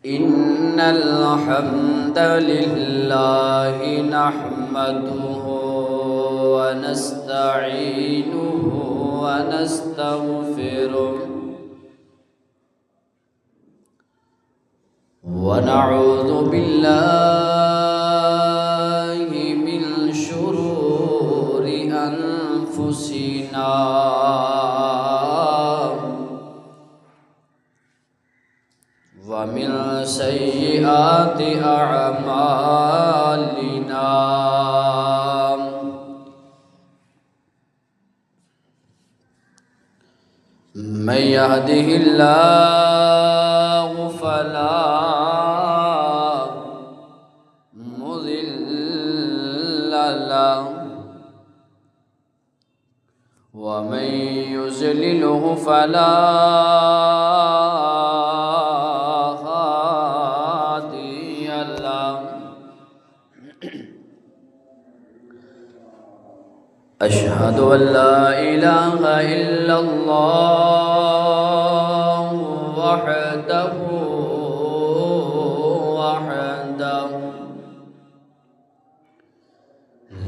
إن الحمد لله نحمده ونستعينه ونستغفره ونعوذ بالله من شرور أنفسنا ومن سيئات أعمالنا من يهده الله فلا مضل له ومن يضلله فلا هادي له أشهد أن لا إله إلا الله وحده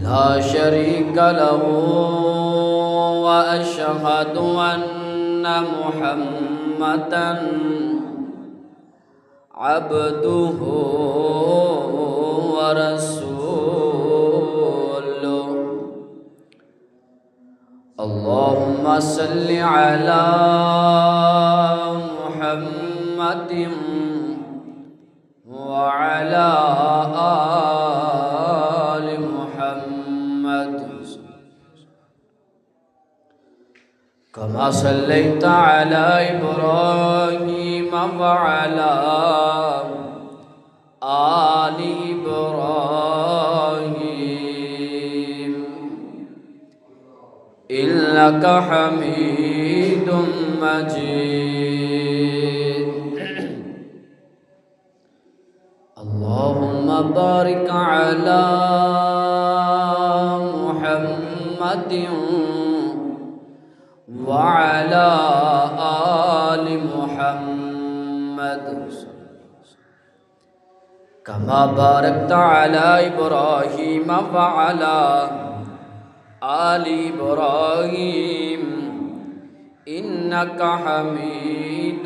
لا شريك له وأشهد أن محمدًا عبده ورسوله اللهم صل على محمد وعلى آل محمد كما صليت على إبراهيم وعلى آل إبراهيم إنك حميد مجيد اللهم بارك على محمد وعلى آل محمد كما باركت على إبراهيم وعلى آل إبراهيم إنك حميد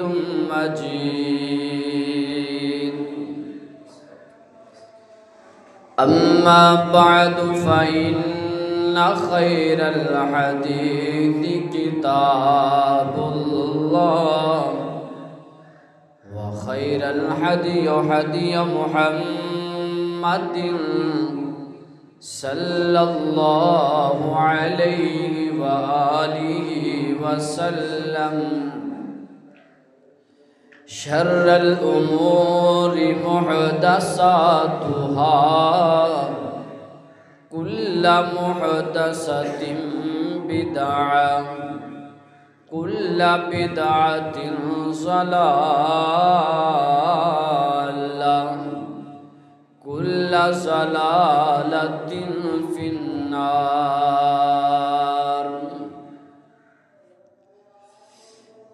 مجيد أما بعد فإن خير الحديث كتاب الله وخير الهدي هدي محمد صلى الله عليه وآله وسلم. شر الأمور محدثاتها كل محدثة بدعة كل بدعة ضلالة كل ضلالة في النار.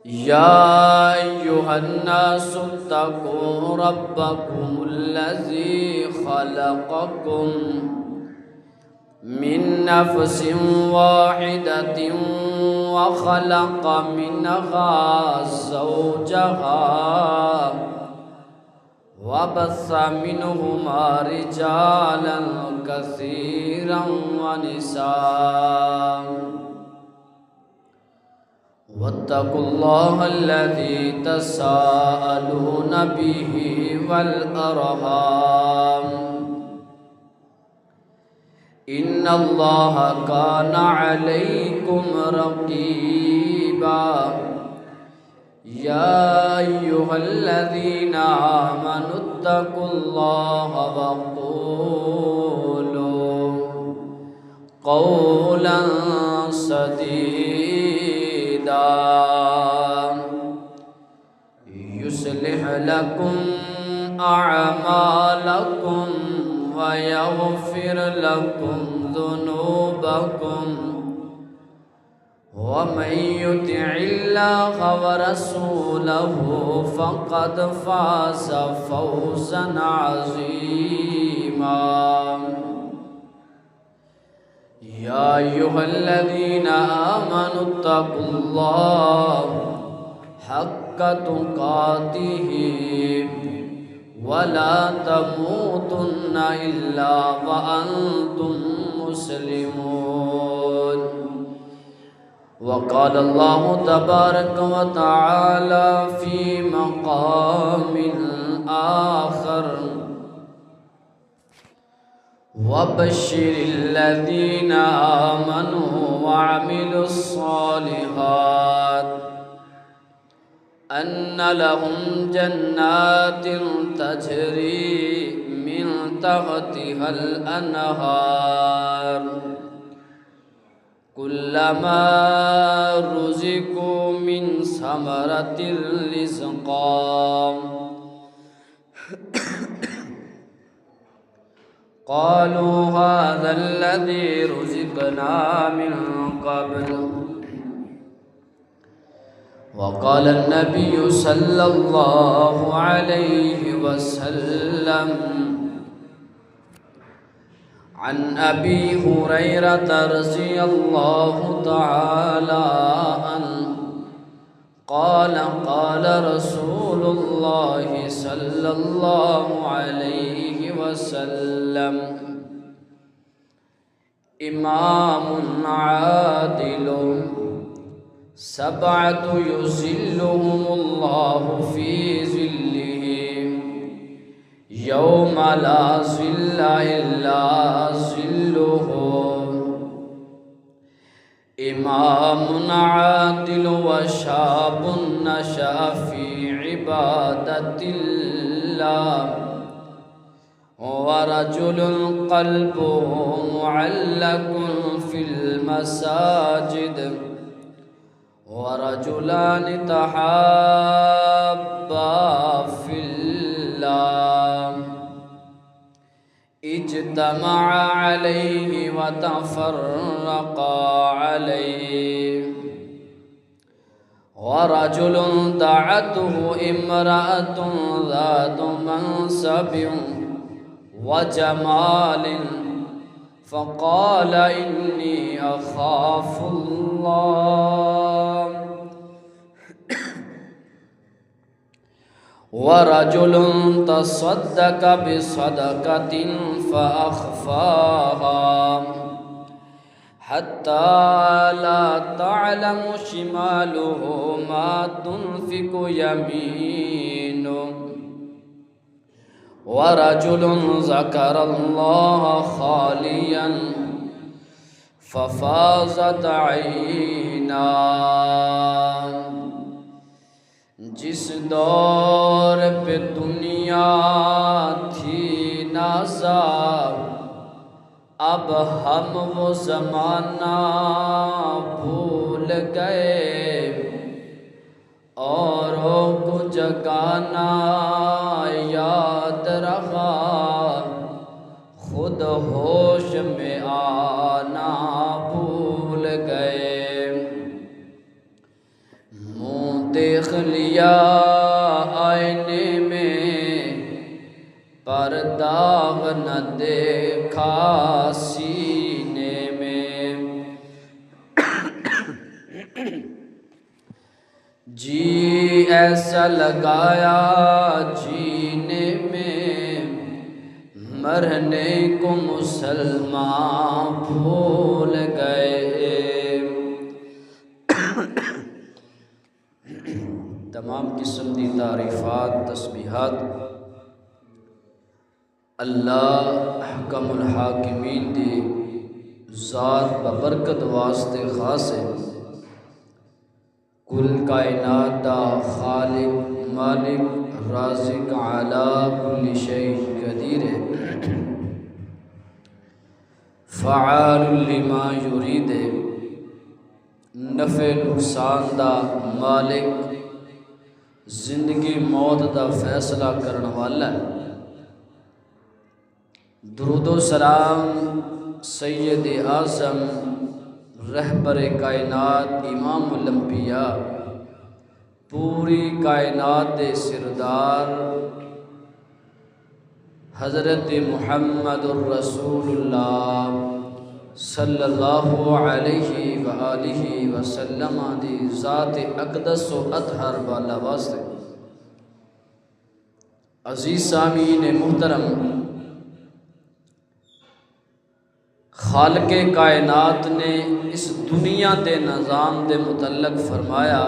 يا أيها الناس اتقوا ربكم الذي خلقكم من نفس واحدة وخلق منها زوجها وبث منهما رجالا كثيرا ونساء. واتقوا الله الذي تساءلون به والأرحام إن الله كان عليكم رقيبا. يا أيها الذين آمنوا اتقوا الله وقولوا قولا سديدا يصلح لكم أعمالكم ويغفر لكم ذنوبكم ومن يطع الله ورسوله فقد فاز فوزا عظيما. يا أيها الذين آمنوا اتقوا الله حق تقاته ولا تموتن إلا وأنتم مسلمون. وقال الله تبارك وتعالى في مقام آخر وبشر الذين آمنوا وعملوا الصالحات أن لهم جنات تجري من تحتها الأنهار كلما رزقوا من ثمرة رزقا قالوا هذا الذي رزقنا من قبل. وقال النبي صلى الله عليه وسلم عن أبي هريرة رضي الله تعالى عنه قال قال رسول الله صلى الله عليه وسلم إمام عادل سبعة يظلهم الله في ظله يوم لا ظل إلا ظله إمام عادل وشاب نشأ في عبادة الله ورجل قلبه معلق في المساجد ورجلان تحابا في الله اجتمعا عليه وتفرقا عليه. ورجل دعته امرأة ذات منصب وجمال فقال إني أخاف الله. ورجل تصدق بصدقة فأخفاها حتى لا تعلم شماله ما تنفق يمينه ورجل ذكر الله خاليا ففاضت عینان، جس دور پہ دنیا تھی نازاب، اب ہم وہ زمانہ بھول گئے، اوروں کو جگانا یاد رہا، خود ہوش میں آنا بھول گئے۔ منہ دیکھ لیا آئینے میں، پر داغ نہ دیکھا سینے میں، جی ایسا لگایا جینے میں، مرنے کو مسلمان بھول گئے۔ تمام قسم دی تعریفات تسبیحات اللہ احکم الحاکمین دی ذات ببرکت واسطے خاص ہے۔ کل کائنات دا خالق مالک رازق علی کل شیء قدیر ہے، فعال لما یرید ہے، نفع نقصان دا مالک، زندگی موت دا فیصلہ کرن والا ہے۔ درود و سلام سید اعظم رہبر کائنات امام الانبیاء پوری کائنات دے سردار حضرت محمد الرسول اللہ صلی اللہ علیہ وآلہ وسلم دی ذات اقدس و اطہر والا واسطے۔ عزیز سامعین محترم، خالق کائنات نے اس دنیا دے نظام دے متعلق فرمایا،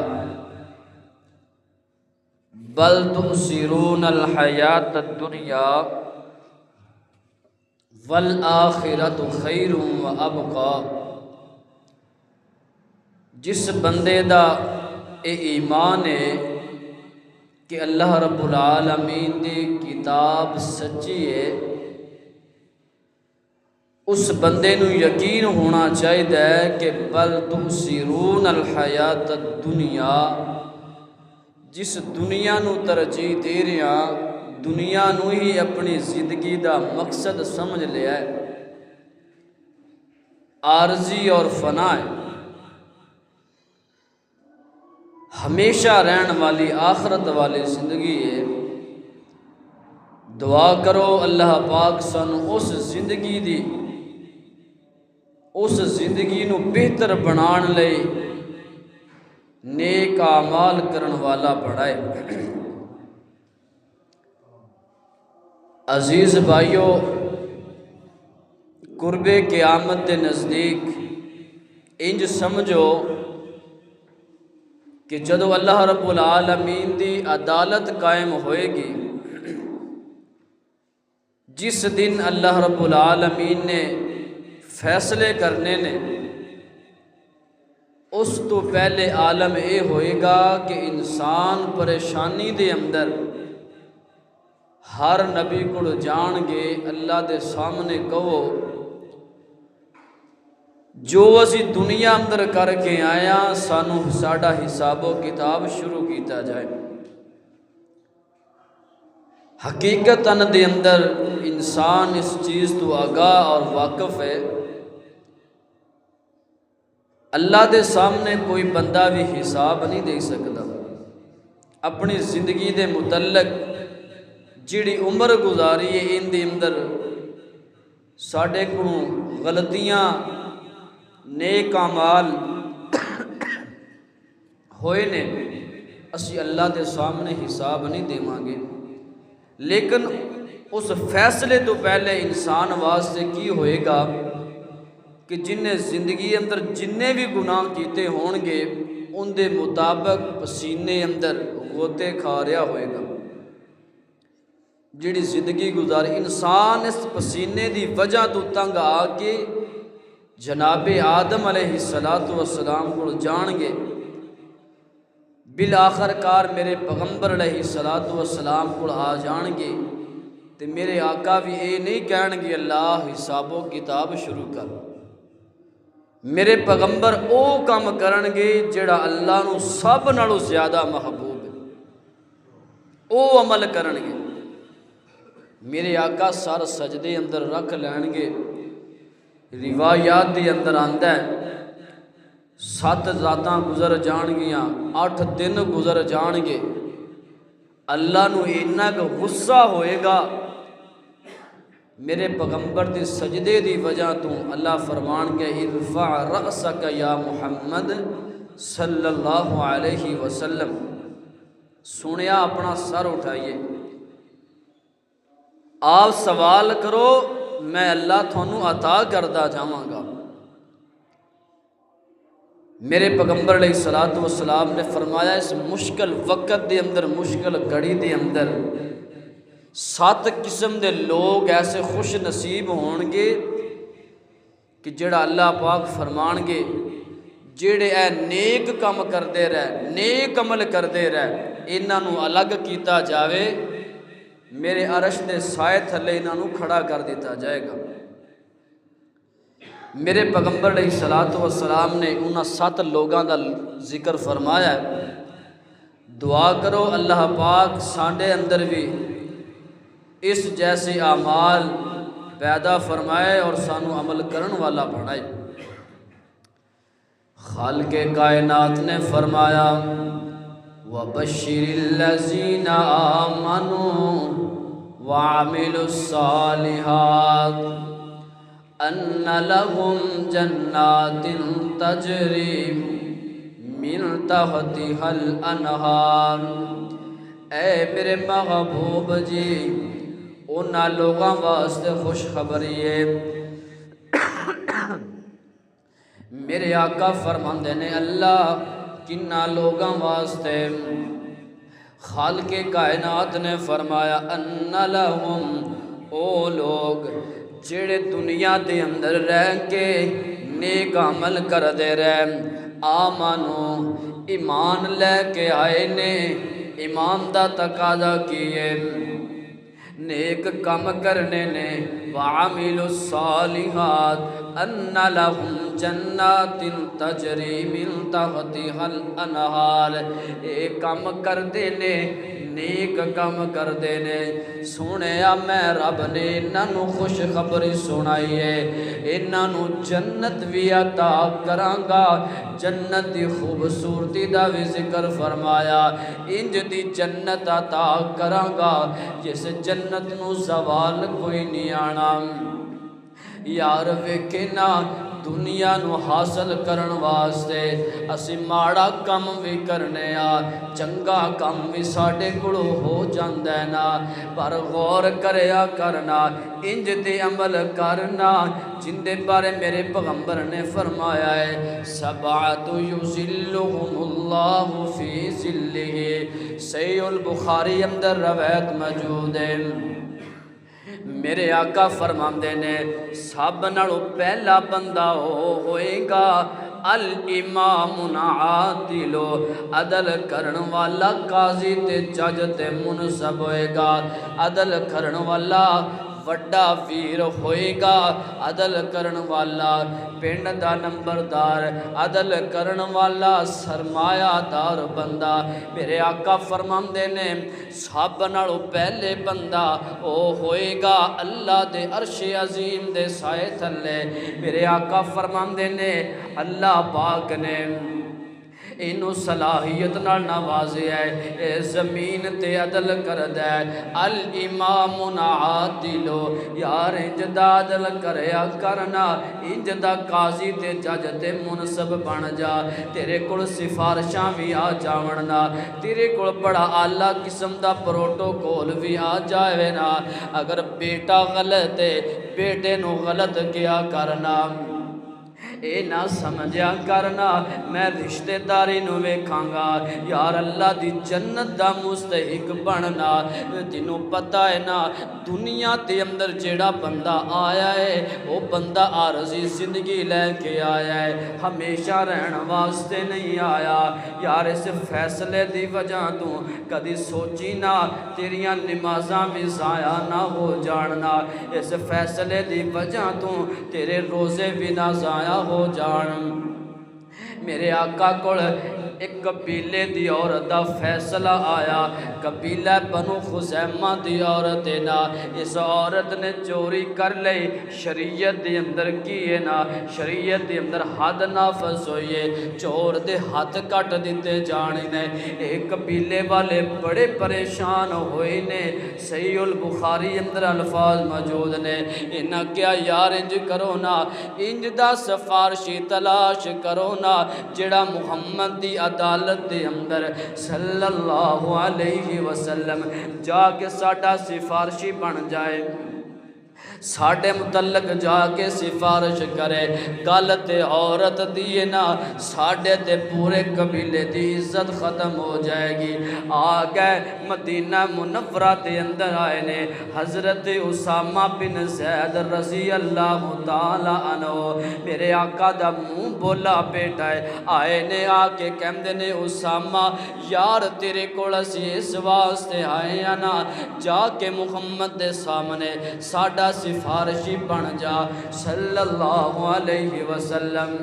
بل تؤثرون الحیات الدنیا والآخرۃ خیر وابقی۔ جس بندے دا اے ایمان ہے کہ اللہ رب العالمین دی کتاب سچی ہے، اس بندے نو یقین ہونا چاہیے کہ بل تؤثرون الحیات الدنیا، جس دنیا نو ترجیح دے رہا، دنیا نو ہی اپنی زندگی دا مقصد سمجھ لیا ہے، عارضی اور فنا ہے، ہمیشہ رہن والی آخرت والی زندگی ہے۔ دعا کرو اللہ پاک سانو اس زندگی نو بہتر بنان لئی نیک اعمال کرن والا بنائے۔ عزیز بھائیو، قرب قیامت دے نزدیک انج سمجھو کہ جدو اللہ رب العالمین دی عدالت قائم ہوئے گی، جس دن اللہ رب العالمین نے فیصلے کرنے نے، اس تو پہلے عالم اے ہوئے گا کہ انسان پریشانی دے اندر ہر نبی کو جان گے اللہ دے سامنے کہو جو اسی دنیا اندر کر کے آیا سانو ساڈا حساب و کتاب شروع کیتا جائے۔ حقیقتاً دے اندر انسان اس چیز تو آگاہ اور واقف ہے، اللہ دے سامنے کوئی بندہ بھی حساب نہیں دے سکتا۔ اپنی زندگی دے متعلق جڑی عمر گزاری ہے ان دے اندر ساڈے کو غلطیاں نیک اعمال ہوئے نے، اسی اللہ دے سامنے حساب نہیں دیواں گے، لیکن اس فیصلے تو پہلے انسان واسطے کی ہوئے گا کہ جن نے زندگی اندر جننے بھی گناہ کیتے ہون گے ان دے مطابق پسینے اندر غوطے کھا رہا ہوئے گا۔ جڑی زندگی گزاری انسان اس پسینے دی وجہ تو تنگ آ کے جناب آدم علیہ السلام کو جان گے، بالآخر کار میرے پیغمبر علیہ السلام کو آ جان گے، تے میرے آقا بھی اے نہیں کہن گے اللہ حساب و کتاب شروع کر۔ میرے پیغمبر او کام کرن گے جڑا اللہ نو سب نالوں زیادہ محبوب ہے، او عمل کرن گے۔ میرے آقا سر سجدے اندر رکھ لین گے۔ روایات دے اندر آندا ہے 7 راتاں گزر جان گیاں، 8 دن گزر جان گے، اللہ نو اتنا کہ غصہ ہوئے گا میرے پیغمبر دے سجدے دی وجہ تو اللہ فرمان گے ارفع رأسک یا محمد صلی اللہ علیہ وسلم، سنیا اپنا سر اٹھائیے، آپ سوال کرو میں اللہ تھانوں عطا کردہ جاواں گا۔ میرے پیغمبر علیہ السلام نے فرمایا اس مشکل وقت دے اندر، مشکل گھڑی دے اندر 7 قسم دے لوگ ایسے خوش نصیب ہون گے کہ جڑا اللہ پاک فرمان گے جڑے اے نیک کام کردے رہ، نیک عمل کردے رہ، انہاں نو الگ کیتا جاوے، میرے عرش دے سائے تھلے انہاں نو کھڑا کر دیتا جائے گا۔ میرے پیغمبر علیہ السلام نے انہاں 7 لوگاں دا ذکر فرمایا ہے، دعا کرو اللہ پاک ساڈے اندر بھی اس جیسے اعمال پیدا فرمائے اور سانو عمل کرن والا بنائے۔ خالق کائنات نے فرمایا وَبَشِّرِ الَّذِينَ آمَنُوا وَعَمِلُوا الصَّالِحَاتِ أَنَّ لَهُمْ جَنَّاتٍ تَجْرِي مِن تَحْتِهَا الْأَنْهَارُ۔ اے میرے محبوب جی انہاں لوگاں واسطے خوشخبری ہے، میرے آقا فرماندے نے اللہ کنہ لوگاں واسطے، خالق کائنات نے فرمایا ان لہم او لوگ جڑے دنیا دے اندر رہ کے نیک عمل کر دے رہے، آمنو ایمان لے کے آئے نے، ایمان دا تقاضا کیے، نیک کام کرنے نے، وعملوا الصالحات ان لہم جنات تجری من تحتها الانہار، اے کام کر دینے، نیک کام کر دینے، سنیا میں رب نے انہاں نو خوش خبری سنائی ہے، انہاں نو جنت بھی عطا کراں گا، جنت دی خوبصورتی دا بھی ذکر فرمایا، انج دی جنت عطا کراں گا جس جنت نو زوال کوئی نہیں آنا۔ یار ویکھنا دنیا نو حاصل کرن واسطے اسی ماڑا کم بھی کرنے آ، چنگا کم بھی ساڈے کولوں ہو جاندا ہے نا، پر غور کریا کرنا، انج دے عمل کرنا جن دے بارے میرے پیغمبر نے فرمایا ہے سبعۃ یظلھم اللہ فی ظلہ، صحیح البخاری اندر روایت موجود ہے۔ میرے آقا فرماندے نے سب نالوں پہلا بندہ ہوئے گا الامام عادل، عدل کرن والا قاضی تے جج تے منصب ہوئے گا، عدل کرن والا وڈا ویر ہوئے گا، عدل کرن والا پنڈ دا نمبردار، عدل کرن والا سرمایہ دار بندہ۔ میرے آقا فرماندے نے سب نالوں پہلے بندہ او ہوئے گا اللہ دے عرش عظیم دے سائے تھلے۔ میرے آقا فرماندے نے اللہ پاک نے اینو صلاحیت نال نوازیا ہے، اے زمین تے عدل کردا ہے، الامام عادل، یار انج دا عدل کریا کرنا، انج دا قاضی تے جج تے منصب بن جا، تیرے کول سفارشاں بھی آ جاون نا، تیرے کول بڑا اعلیٰ قسم دا پروٹوکول بھی آ جاوے نا، اگر بیٹا غلط ہے بیٹے نو غلط کیا کرنا، اے نہ سمجھیا کرنا میں رشتے داری نو ویکھاں گا یار اللہ دی جنت دا مستحق بننا تینوں پتہ ہے نا دنیا تے اندر جیڑا بندہ آیا ہے وہ بندہ عارضی زندگی لے کے آیا ہے ہمیشہ رہن واسطے نہیں آیا یار اس فیصلے دی وجہ تو کدی سوچی نہ تیریاں نمازاں بھی ضائع نہ ہو جاننا اس فیصلے دی وجہ تو تیرے روزے بھی نہ ضائع ہو جان میرے آقا کول ایک قبیلے دی عورت دا فیصلہ آیا قبیلہ بنو خزیمہ دی عورت ہے نا اس عورت نے چوری کر لئی شریعت دی اندر کیے نا شریعت دی اندر حد نافذ ہوئیے چور دے ہاتھ کٹ دیتے جانے نے ایک قبیلے والے بڑے پریشان ہوئے نے صحیح البخاری اندر الفاظ موجود نے انہاں کیا یار انج کرو نا انج دا سفارشی تلاش کرو نا جڑا محمد دی عدالت دے اندر صلی اللہ علیہ وسلم جا کے ساڈا سفارشی بن جائے ساڈے متعلق جا کے سفارش کرے گل تے عورت دیے نا ساڈے تے پورے قبیلے دی عزت ختم ہو جائے گی آ گئے مدینہ منورہ دے اندر آئے نے حضرت اسامہ بن زید رضی اللہ تعالی عنہ میرے آقا دا منہ بولا بیٹا ہے آئے نے آ کے کہندے نے اسامہ یار تیرے کول اسی اس واسطے آئے ہیں نا جا کے محمد دے سامنے ساڈا سفارشی بن جا صلی اللہ علیہ وسلم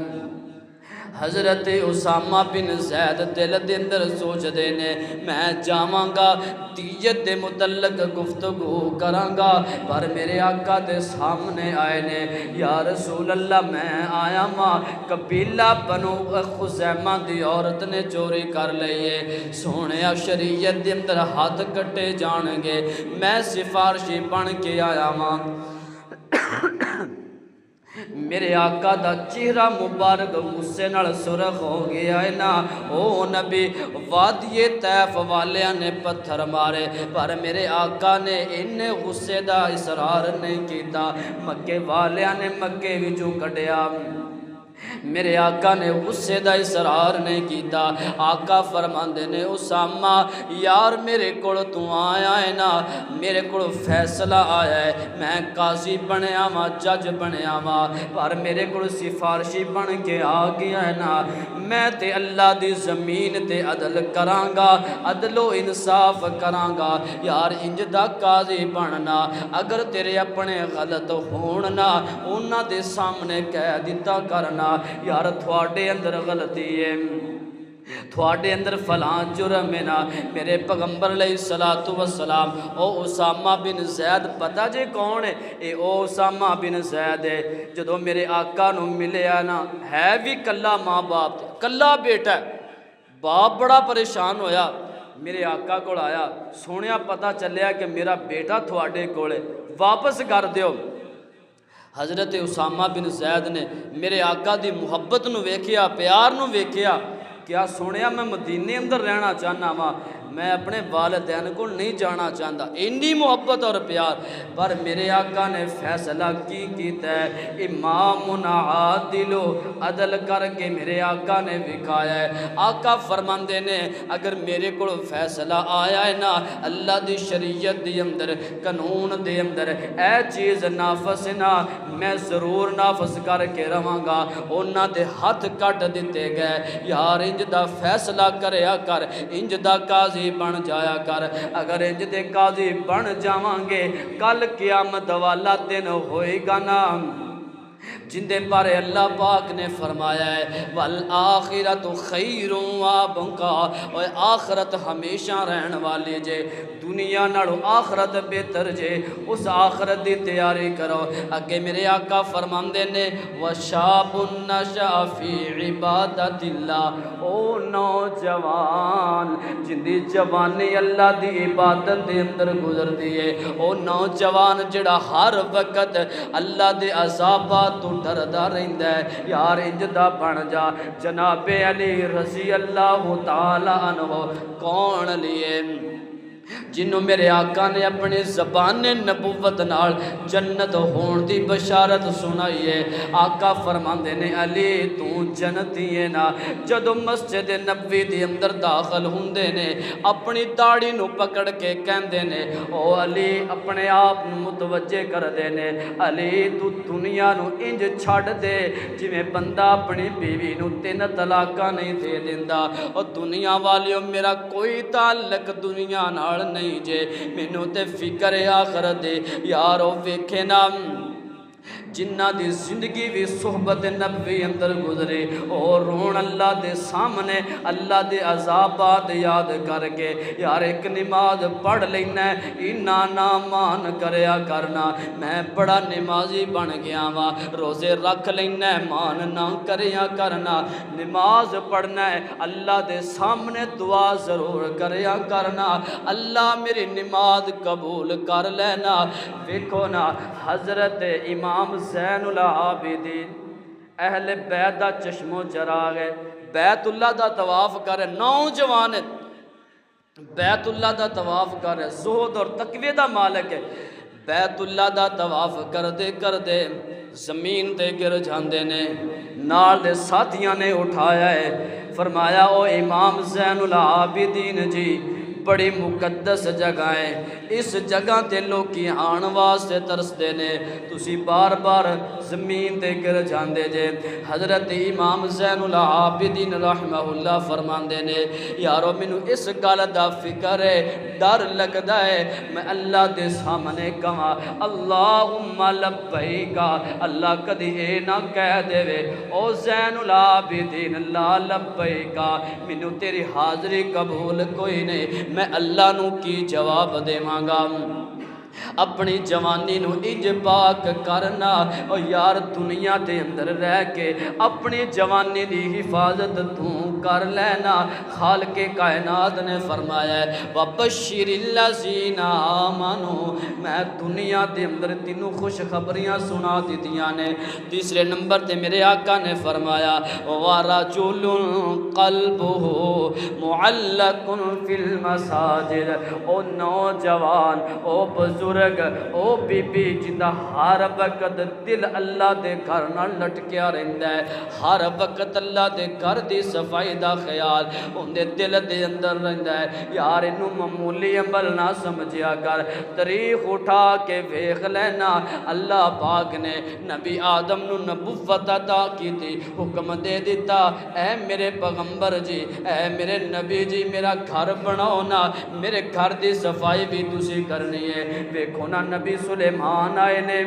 حضرت اسامہ بن زید دل دے اندر سوچ دے نے میں جاواں گا دیت دے متعلق گفتگو کراں گا پر میرے آقا دے سامنے آئے نے یا رسول اللہ میں آیا ماں قبیلہ بنو خزیمہ دی عورت نے چوری کر لئیے سونے شریعت دے اندر ہاتھ کٹے جان گے میں سفارشی بن کے آیا ماں میرے آقا دا چہرہ مبارک غصے نال سرخ ہو گیا ہے نا او نبی وادی طیف والیاں نے پتھر مارے پر میرے آقا نے انہیں غصے دا اصرار نہیں کیتا مکے والیاں نے مکے وچوں کڈیا میرے آقا نے غصے دا اصرار نہیں کیتا آقا فرماندے نے اسامہ یار میرے کول تو آیا ہے نا میرے کول فیصلہ آیا ہے میں قاضی بنیا وا جج بنیا وا پر میرے کول سفارشی بن کے آ گیا ہے نا میں تے اللہ دی زمین تے عدل کراں گا عدل و انصاف کراں گا یار انج دا قاضی بننا اگر تیرے اپنے غلط ہون نا انہاں دے سامنے کہہ دیتا کرنا یار تھوڑے اندر غلطی ہے تھوڑے اندر فلاں جرم ہے نا میرے پیغمبر علیہ السلام او اسامہ بن زید پتہ جے کون ہے اے او اسامہ بن زید ہے جدو میرے آقا نو ملیا نا ہے بھی کلا ماں باپ کلا بیٹا ہے باپ بڑا پریشان ہویا میرے آقا کو آیا سونیا پتہ چلیا کہ میرا بیٹا تھوڑے کولے واپس کر دیو حضرت اسامہ بن زید نے میرے آقا دی محبت نو ویکھیا پیار نو ویکھیا کیا سونیا میں مدینے اندر رہنا چاہنا وا میں اپنے والدین کو نہیں جانا چاہتا انی محبت اور پیار پر میرے آقا نے فیصلہ کی کیتا ہے امام عادل عدل کر کے میرے آقا نے وکھایا ہے آقا فرماندے نے اگر میرے کو فیصلہ آیا ہے نا اللہ دی شریعت دی اندر قانون دے اندر اے چیز نافذ نا میں ضرور نافذ کر کے رہاں گا انہاں دے ہاتھ کٹ دیتے گئے یار انج دا فیصلہ کریا کر انج دا قاضی بن جایا کر اگر انج دے قاضی بن جاواں گے کل قیامت والا دن ہوئے گا نا جندے پارے اللہ پاک نے فرمایا ہے والآخرت خیر و ابقا اور آخرت ہمیشہ رہن والی جے دنیا نالو آخرت بہتر جے اس آخرت دی تیاری کرو اگے میرے آقا فرماندے نے وشاب نشأ فی عبادت اللہ او نوجوان جندی جوانی اللہ دی عبادت دے اندر گزر دیئے او نوجوان جڑا ہر وقت اللہ دے عذابات تو ڈردا رہندا ہے یار انج دا بن جا جناب علی رضی اللہ تعالی عنہ کون لیے جنوں میرے آقا نے اپنی زبان نبوت نال جنت ہون دی بشارت سنائی ہے۔ آقا فرماندے نے علی تو جنتی ہے نا۔ جدو مسجد نبوی دی اندر داخل ہوندے نے اپنی داڑھی نو پکڑ کے کہندے نے او علی اپنے آپ نو متوجہ کر دے نے علی تو دنیا نو انج چھڑ دے جویں بندہ اپنی بیوی نو 3 طلاقاں نہیں دے دیندا۔ اور دنیا والیو میرا کوئی تعلق دنیا نال نہیں جے، مینوں تے فکر آخرت دے یارو ویکھے نا جنہ دی زندگی بھی صحبت نبوی اندر گزرے اور رون اللہ دے سامنے اللہ دے عذابات یاد کر کے یار ایک نماز پڑھ لینا ہے اینا نہ مان کریا کرنا میں بڑا نمازی بن گیا وا، روزے رکھ لینا ہے مان نہ کریا کرنا، نماز پڑھنا ہے اللہ دے سامنے دعا ضرور کریا کرنا اللہ میری نماز قبول کر لینا۔ ویکھو نا حضرت امام زین العابدین اہل بیت دا چشم و چراغ ہے، بیت اللہ دا طواف کرے، نوجوان بیت اللہ دا طواف کرے، زہد اور تقوی دا مالک ہے، بیت اللہ دا طواف کر دے زمین تے گر جاندے نے، نال دے ساتھیاں نے اٹھایا ہے، فرمایا او امام زین العابدین جی بڑی مقدس جگہ ہے، اس جگہ تے لوکی آن واسطے ترس دینے تسی بار بار زمین تے گر جاندے جے۔ حضرت امام زین العابدین رحمہ اللہ فرمان دینے یارو منو اس گل دا فکر ہے ڈر لگدا ہے میں اللہ دے سامنے کہاں اللہم لبیکا، اللہ کدی اے نہ کہہ دے وے او زین العابدین لا لبیکا منو تیری حاضری قبول کوئی نہیں، میں اللہ نو کی جواب دے مانگا اپنی جوانی نو انج پاک کرنا۔ اور یار دنیا دے اندر رہ کے اپنی جوانی دی حفاظت تو کر لینا، خالق کائنات نے فرمایا ہے وَبَشِّرِ الَّذِينَ آمَنُوا، میں دنیا دے اندر تینوں خوش خبریاں سنا دیتیاں نے۔ تیسرے نمبر تے میرے آقا نے فرمایا وَرَجُلٌ قَلْبُهُ مُعَلَّقٌ فِي الْمَسَاجِدِ، او نوجوان او بزرگ او بی بی جندہ ہر وقت دل اللہ دے گھر نہ لٹکیا رہندا ہے، ہر وقت اللہ دے گھر دی صفائی دا خیال اندے دل دے اندر رہندا ہے۔ یار انہوں معمولی عمل نہ سمجھیا کر، تاریخ اٹھا کے ویکھ لینا اللہ پاک نے نبی آدم نو نبوت عطا کی تھی، حکم دے دیتا اے میرے پیغمبر جی اے میرے نبی جی میرا گھر بناؤ نا، میرے گھر دی صفائی بھی تسی کرنی ہے۔ ویکھو نا نبی سلیمان آئے نے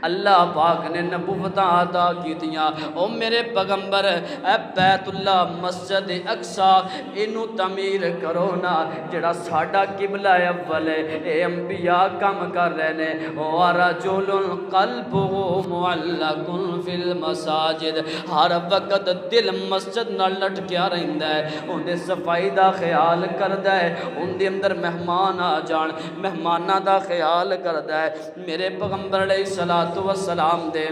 اللہ پاک نے نبوتاں عطا کیتیاں او میرے پیغمبر اے بیت اللہ مسجد اقصی اینو تعمیر کرو نا جڑا ساڈا قبلہ اول ہے، اے انبیاء کام کر رہے نے وَرَجُلٌ قَلْبُهُ مُعَلَّقٌ فِي الْمَسَاجِدِ، ہر وقت دل مسجد نہ لٹکیا رہندا ہے، اندے صفائی دا خیال کردا ہے، اندے اندر مہمان آ جان مہماناں دا خیال کردا ہے۔ میرے پیغمبر علیہ السلام دے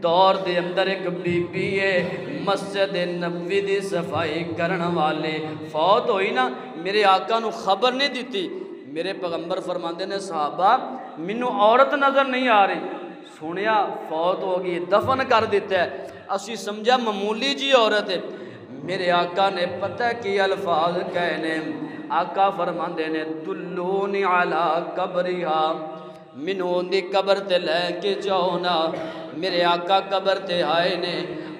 دور دے اندر ایک بی بی ہے مسجد نبوی دی صفائی کرن والے فوت ہوئی نا، میرے آقا نو خبر نہیں دیتی، میرے پیغمبر فرماندے نے صحابہ منو عورت نظر نہیں آ رہی، سنیا فوت ہو گئی دفن کر دیتا ہے، اسی سمجھا معمولی جی عورت ہے، میرے آقا نے پتہ کی الفاظ کہنے، آقا فرماندے نے دلونی علی قبرہا، منو دی قبر تے لے کے جاؤ نا، میرے آقا قبر تے آئے نے،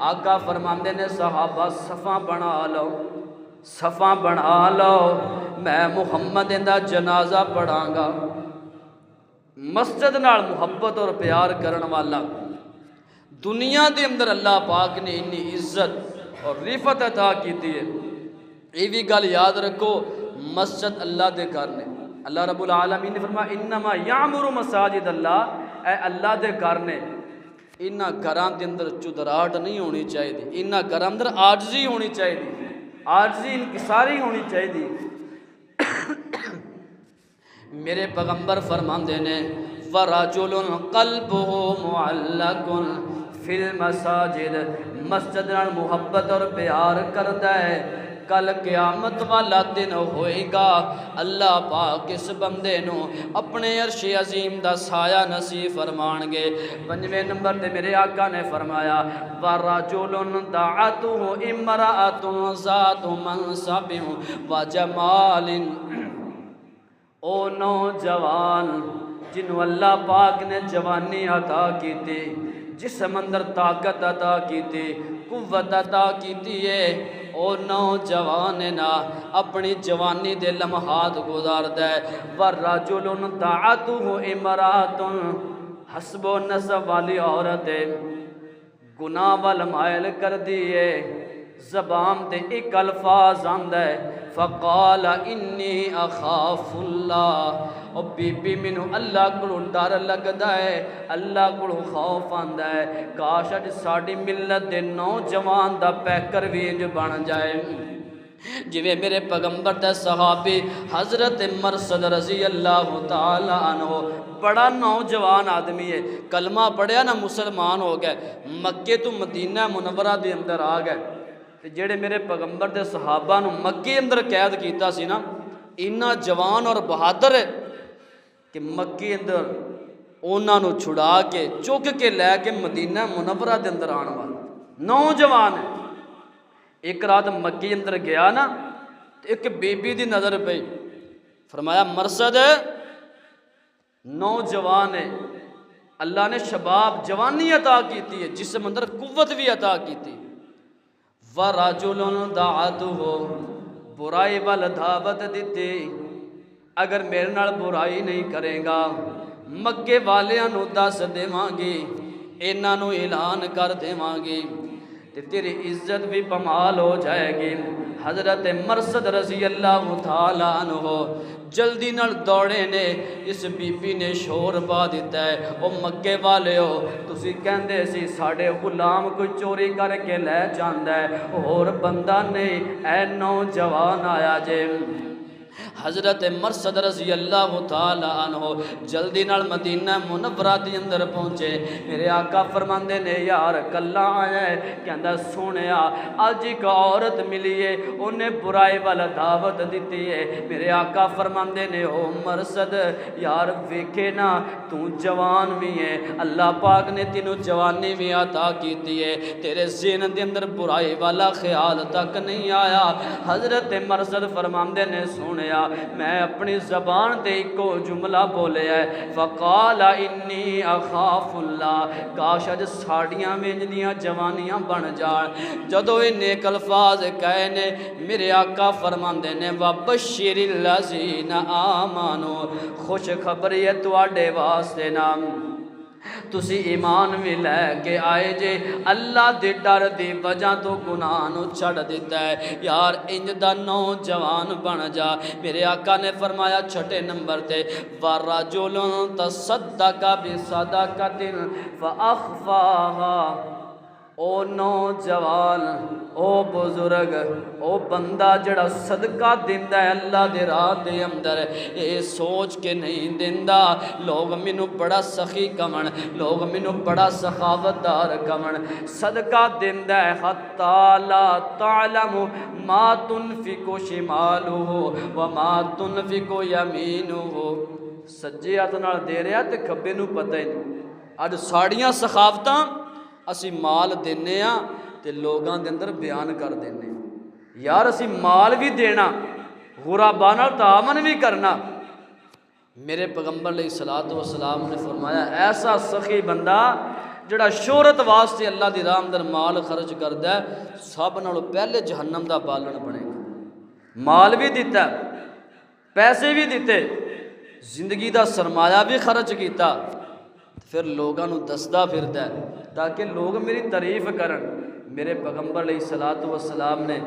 آقا فرماندے نے صحابہ صفاں بنا لو صفاں بنا لو میں محمد دا جنازہ پڑھاں گا۔ مسجد نال محبت اور پیار کرن والا دنیا دے اندر اللہ پاک نے انی عزت اور رفعت عطا کیتی ہے، یہ بھی گل یاد رکھو مسجد اللہ دے گھر نے، اللہ رب العالمین نے فرمایا انما یعمر مساجد اللہ، اے اللہ دے گھر نے، انہاں گھران دے اندر چدراہٹ نہیں ہونی چاہیے، انہاں گھران اندر عاجزی ہونی چاہیے، عاجزی انکساری ہونی چاہیے۔ میرے پیغمبر فرماندے نے وَرَجُلٌ قَلْبُهُ مُعَلَّقٌ فِي الْمَسَاجِدِ، مسجد نال محبت اور پیار کردا ہے، کل قیامت والا دن ہوئے گا اللہ پاک اس بندے نو اپنے عرش عظیم دا سایہ نصیب فرمان گے۔ پنجویں نمبر تے میرے آقا نے فرمایا وَرَجُلٌ دَعَتُهُ امرأة ذات منصب وجمال، او نوجوان جنہوں اللہ پاک نے جوانی عطا کی تھی، جسم اندر طاقت عطا کی تھی، قوت عطا کی تھی، او نوجوان نا اپنی جوانی دے لمحات گزاردا ہے۔ وَرَجُلٌ دَعَتُهُ امرأة حسب و نسب والی عورت گناہ وال مائل کر دیے، زبان تے ایک الفاظ آندا ہے فقال انی اخاف اللہ، اور بی بی مینوں اللہ کو ڈر لگدا ہے، اللہ کو خوف آندا ہے۔ کاش اج ساڈی ملت دے نوجوان دا پیکر بھی انج بن جائے جویں میرے پیغمبر دے صحابی حضرت مرثد رضی اللہ تعالی عنہ، بڑا نوجوان آدمی ہے، کلمہ پڑھیا نا مسلمان ہو گئے، مکے تو مدینہ منورہ دے اندر آ گئے۔ تے جڑے میرے پیغمبر دے صحابہ نو مکے اندر قید کیتا سی نا، اینا جوان اور بہادر ہے کہ مکے اندر اونا نو چھڑا کے چک کے لے کے مدینہ منورہ دے اندر آن والا نوجوان ہے۔ ایک رات مکی اندر گیا نا، ایک بی بی دی نظر پہ، فرمایا مرثد نوجوان ہے، اللہ نے شباب جوانی عطا کی تھی، جسم اندر قوت بھی عطا کی تھی۔ وَرَجُلٌ دَعَتُهُ برائی وال دعوت دیتی، اگر میرے نال برائی نہیں کرے گا مکے والیاں نو دس دیواں گی، انہاں نو اعلان کر دیواں گی تے تیری عزت بھی پمال ہو جائے گی۔ حضرت مرثد رضی اللہ تعالی عنہ جلدی نال دوڑے نے، اس بی بی نے شور پا دیتا ہے او مکے والے ہو تسی کہندے سی ساڑے غلام کوئی چوری کر کے لے جاندا ہے، اور بندہ نہیں، اے نوجوان آیا جے۔ حضرت مرثد رضی اللہ تعالی عنہ جلدی نال مدینہ منورہ دے اندر پہنچے۔ میرے آقا فرماندے نے یار کلا آیا ہے، کہندا سونیا اج ایک عورت ملی ہے، انہیں برائی والا دعوت دیتی ہے۔ میرے آقا فرماندے نے او مرثد یار ویکھے نا تو جوان بھی ہے، اللہ پاک نے تینوں جوانی بھی عطا کیتی ہے، تیرے ذہن دے اندر برائی والا خیال تک نہیں آیا۔ حضرت مرثد فرماندے نے سونیا میں اپنی زبان تے ایکو جملہ بولے ہے فقال انی اخاف اللہ، کاش اج ساڑیاں وینجدیاں جوانیاں بن جان۔ جدو یہ نیک الفاظ کہے نے میرے آقا فرماندے نے وبشر الذین آمنوا، خوش خبری ہے تواڈے واسطے نام تسی ایمان بھی لے کے آئے جے، اللہ دے ڈر دی وجہ تو گناہ نو چھڑ دیتا ہے۔ یار انج دا نوجوان بن جا۔ میرے آقا نے فرمایا چھٹے نمبر تے وَرَجُلٌ تَصَدَّقَ بِصَدَقَةٍ فَأَخْفَاهَا، او نوجوان او بزرگ او بندہ جڑا صدقہ دیندا ہے اللہ دے راہ دے اندر، اے سوچ کے نہیں دیندا لوگ مینوں بڑا سخی کمن، لوگ مینوں بڑا سخاوت دار کمن، صدقہ دیندا ہے حتی لا تعلم ما تنفق شمالہ وما تنفق یمینہ، سجے ہاتھ نال دے رہا تے کھبے نوں پتہ ہی نہیں۔ اج ساڑیاں سخاوتاں اسی مال دینے ہاں تے لوگاں دے اندر بیان کر دینے، یار اسی مال بھی دینا، غرباء نال تعاون بھی کرنا۔ میرے پیغمبر علیہ السلام نے فرمایا ایسا سخی بندہ جڑا شہرت واسطے اللہ دی راہ اندر مال خرچ کردا ہے سب نالوں پہلے جہنم دا بالن بنے گا۔ مال بھی دیتا پیسے بھی دیتے، زندگی دا سرمایہ بھی خرچ کیتا، پھر لوگاں نو دسدا پھردا ہے تاکہ لوگ میری تعریف کرن۔ میرے پیغمبر علیہ السلام نے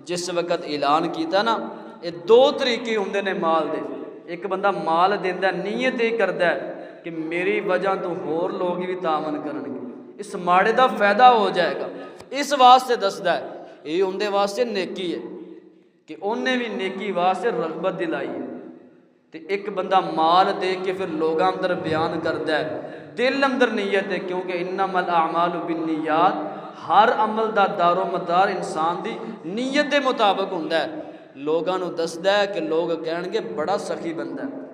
جس وقت اعلان کیتا نا، یہ دو طریقے ہوندے نے مال دے۔ ایک بندہ مال دیندا نیت ہی کردا ہے کہ میری وجہ تو ہور لوگ بھی تعاون کرن گے، اس ماڑے دا فائدہ ہو جائے گا، اس واسطے دسدا ہے۔ یہ اندے واسطے نیکی ہے کہ انہیں بھی نیکی واسطے رغبت دلائی ہے۔ تے ایک بندہ مال دے کے پھر لوگاں اندر بیان کردا ہے، دل اندر نیت ہے، کیونکہ انما الاعمال بالنیات، ہر عمل دا دار و مدار انسان دی نیت دے مطابق ہوندا ہے۔ لوگاں نو دسدا ہے کہ لوگ کہن گے بڑا سخی بندہ ہے،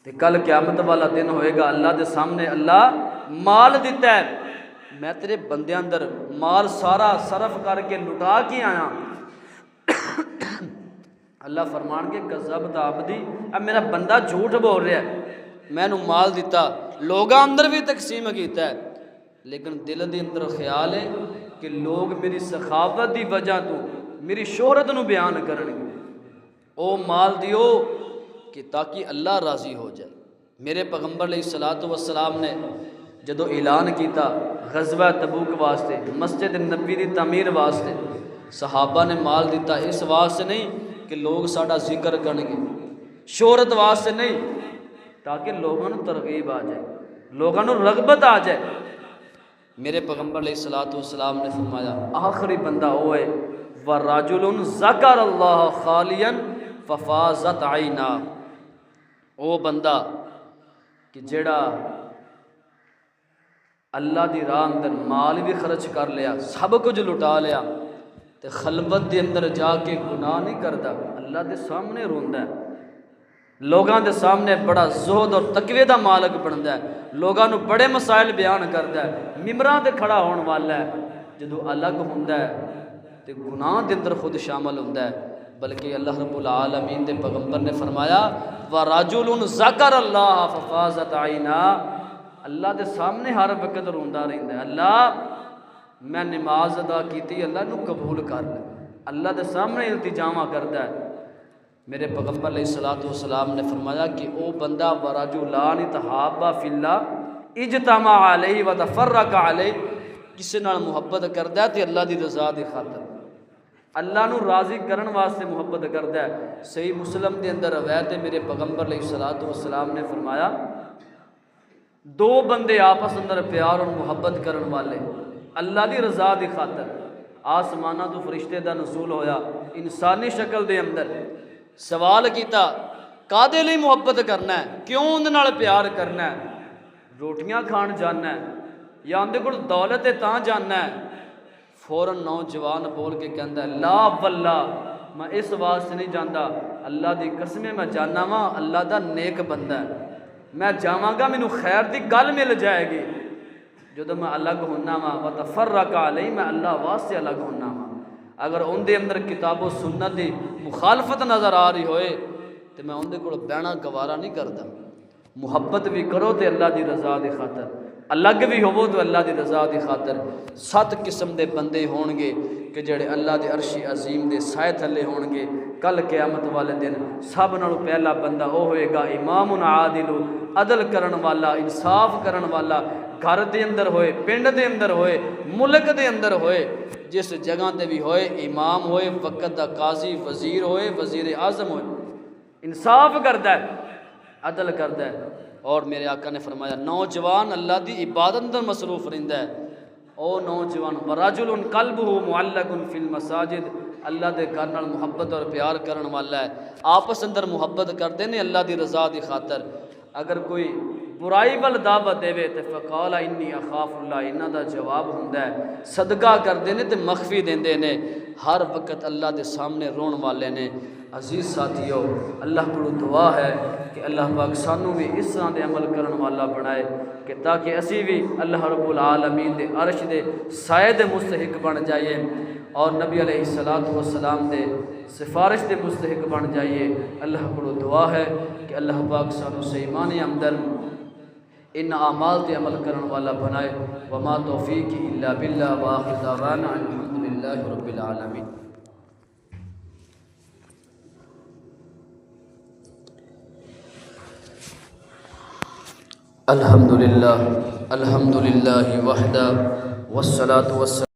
تے کل قیامت والا دن ہوئے گا، اللہ دے سامنے اللہ مال دیتا ہے، میں تیرے بندے اندر مال سارا صرف کر کے لٹا کے آیا، اللہ فرمان کے کذبت عبدی، اب میرا بندہ جھوٹ بول رہا ہے، میں نو مال دیتا، لوگاں اندر بھی تقسیم کیتا ہے، لیکن دل دے اندر خیال ہے کہ لوگ میری سخاوت دی وجہ تو میری شہرت نو بیان کرن گے، او مال دیو کہ تاکہ اللہ راضی ہو جائے۔ میرے پیغمبر علیہ الصلوۃ والسلام نے جدو اعلان کیتا غزوہ تبوک واسطے، مسجد نبوی دی تعمیر واسطے، صحابہ نے مال دیتا اس واسطے نہیں کہ لوگ ساڈا ذکر کرن گے، شہرت واسطے نہیں، تاکہ لوگوں کو ترغیب آ جائے، لوگوں کو رغبت آ جائے۔ میرے پیغمبر علیہ الصلوۃ والسلام نے فرمایا آخری بندہ وہ ہے وَرَجُلٌ ذَكَرَ اللَّهَ خَالِيًا فَفَاضَتْ عَيْنَاهُ، وہ بندہ کہ جڑا اللہ دی راہ اندر مال بھی خرچ کر لیا، سب کچھ لٹا لیا، تے خلوت دے اندر جا کے گناہ نہیں کرتا، اللہ دے سامنے روندا ہے، لوگاں دے سامنے بڑا زہد اور تقوی دا مالک بندا ہے، لوگاں نو بڑے مسائل بیان کردا ہے، ممبراں تے کھڑا ہون والا ہے، جدو الگ ہوندا ہے تے گناہ دے اندر خود شامل ہوندا ہے۔ بلکہ اللہ رب العالمین دے پیغمبر نے فرمایا وَرَجُلٌ ذَكَرَ اللَّهَ فَفَاضَتْ عَيْنَاهُ، اللہ دے سامنے ہر وقت روندا رہندا ہے، اللہ میں نماز ادا کیتی، اللہ نو قبول کر لے، اللہ دے سامنے التجامہ کردا ہے۔ میرے پیغمبر علیہ الصلوۃ والسلام نے فرمایا کہ او بندہ وَرَجُلَانِ تَحَابَّا فِي اللَّهِ اجْتَمَعَ عَلَيْهِ وَتَفَرَّقَ عَلَيْهِ، کسے نال محبت کردا ہے تے اللہ دی رضا دی خاطر، اللہ نو راضی کرن واسطے محبت کردا ہے۔ صحیح مسلم دے اندر روایت ہے، میرے پیغمبر علیہ الصلوۃ والسلام نے فرمایا دو بندے آپس اندر پیار اور محبت کرن والے اللہ دی رضا دی خاطر، آسمانہ تو فرشتے دا نزول ہویا انسانی شکل دے اندر، سوال کیتا کادے لئی محبت کرنا ہے، کیوں اندے نال پیار کرنا ہے، روٹیاں کھان جاننا ہے یا اندے کول دولت ہے تاں جاننا ہے؟ فوراً نوجوان بول کے کہندا ہے لا واللہ، میں اس واسطے نہیں جاندا، اللہ دی قسمیں میں جاننا وا اللہ دا نیک بندہ ہے، میں جاواں گا مینوں خیر دی گل مل جائے گی، جدو میں الگ ہونا وا وتفرق علیہ، میں اللہ واسطے الگ ہونا وا، اگر ان دے اندر کتاب و سنت دی مخالفت نظر آ رہی ہوئے تو میں ان دے کول بہنا گوارا نہیں کرتا۔ محبت بھی کرو تو اللہ دی رضا دی خاطر، الگ بھی ہوو تو اللہ دی رضا دی خاطر۔ 7 قسم دے بندے ہون گے کہ جڑے اللہ دے عرش عظیم دے سائے تھلے ہون گے کل قیامت والے دن۔ سب نالوں پہلا بندہ وہ ہوئے گا امام عادل، عدل کرن والا، انصاف کرن والا، گھر دے اندر ہوئے، پنڈ دے اندر ہوئے، ملک دے اندر ہوئے، جس جگہ تے بھی ہوئے، امام ہوئے، وقت دا قاضی، وزیر ہوئے، وزیر اعظم ہوئے، انصاف کردا ہے، عدل کردا ہے۔ اور میرے آقا نے فرمایا نوجوان اللہ دی عبادت اندر مصروف رہندا ہے، او نوجوان ورجل قلبہ معلق فی المساجد، اللہ دے گھر نال محبت اور پیار کرن والا ہے، آپس اندر محبت کردے نے اللہ دی رضا دی خاطر۔ اگر کوئی برائی ول دعوت دے تے فقال انی اخاف اللہ، انہاں دا جواب ہوندا ہے صدقہ کردے نے تے مخفی دیندے نے، ہر وقت اللہ دے سامنے رون والے نے۔ عزیز ساتھیو، اللہ کو دعا ہے کہ اللہ پاک سانوں بھی اس طرح دے عمل کرن والا بنائے کہ تاکہ اسی بھی اللہ رب العالمین دے عرش دے سائے دے مستحق بن جائیے اور نبی علیہ الصلوۃ والسلام دے سفارش دے مستحق بن جائیے۔ اللہ کو دعا ہے کہ اللہ پاک سانوں سے ایمان عمدن ان اعمال تے عمل کرن والا بنائے۔ وما توفیقی الا باللہ، وآخر دعوانا الحمدللہ رب العالمین۔ الحمدللہ وحدہ والصلاة والسلام